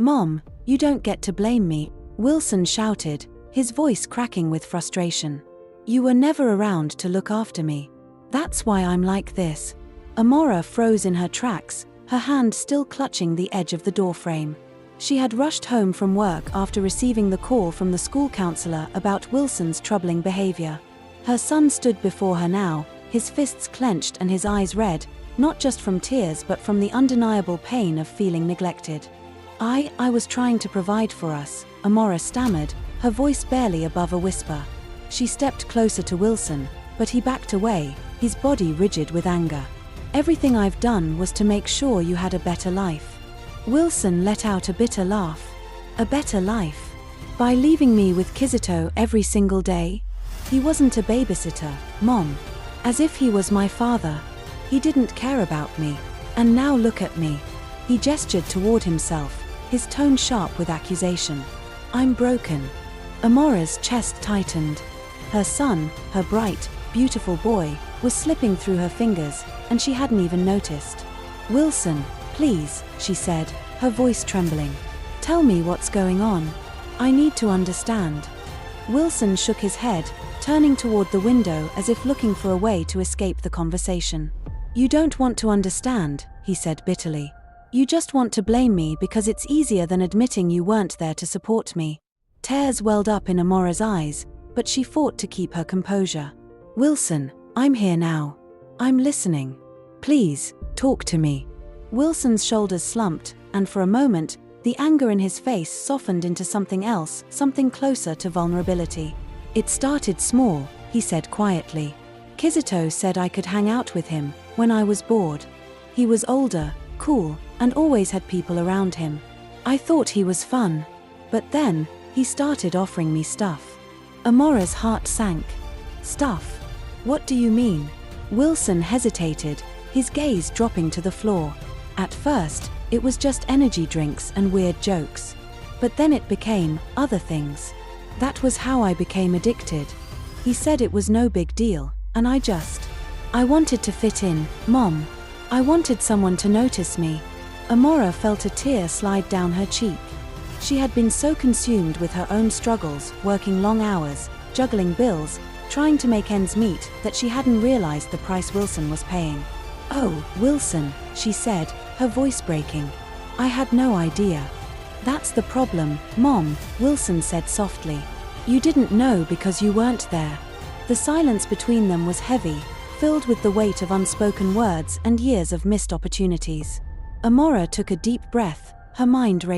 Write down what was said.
"Mom, you don't get to blame me," Wilson shouted, his voice cracking with frustration. "You were never around to look after me. That's why I'm like this." Amora froze in her tracks, her hand still clutching the edge of the doorframe. She had rushed home from work after receiving the call from the school counselor about Wilson's troubling behavior. Her son stood before her now, his fists clenched and his eyes red, not just from tears but from the undeniable pain of feeling neglected. I was trying to provide for us," Amora stammered, her voice barely above a whisper. She stepped closer to Wilson, but he backed away, his body rigid with anger. "Everything I've done was to make sure you had a better life." Wilson let out a bitter laugh. "A better life? By leaving me with Kizito every single day? He wasn't a babysitter, Mom. As if he was my father. He didn't care about me. And now look at me." He gestured toward himself, his tone sharp with accusation. "I'm broken." Amora's chest tightened. Her son, her bright, beautiful boy, was slipping through her fingers, and she hadn't even noticed. "Wilson, please," she said, her voice trembling. "Tell me what's going on. I need to understand." Wilson shook his head, turning toward the window as if looking for a way to escape the conversation. "You don't want to understand," he said bitterly. "You just want to blame me because it's easier than admitting you weren't there to support me." Tears welled up in Amora's eyes, but she fought to keep her composure. "Wilson, I'm here now. I'm listening. Please, talk to me." Wilson's shoulders slumped, and for a moment, the anger in his face softened into something else, something closer to vulnerability. "It started small," he said quietly. "Kizito said I could hang out with him when I was bored. He was older, cool, and always had people around him. I thought he was fun. But then, he started offering me stuff." Amora's heart sank. "Stuff? What do you mean?" Wilson hesitated, his gaze dropping to the floor. At first, it was just energy drinks and weird jokes. But then it became other things. "That was how I became addicted. He said it was no big deal, and I wanted to fit in, Mom. I wanted someone to notice me." Amora felt a tear slide down her cheek. She had been so consumed with her own struggles, working long hours, juggling bills, trying to make ends meet, that she hadn't realized the price Wilson was paying. "Oh, Wilson," she said, her voice breaking. "I had no idea." "That's the problem, Mom," Wilson said softly. "You didn't know because you weren't there." The silence between them was heavy, filled with the weight of unspoken words and years of missed opportunities. Amora took a deep breath, her mind racing.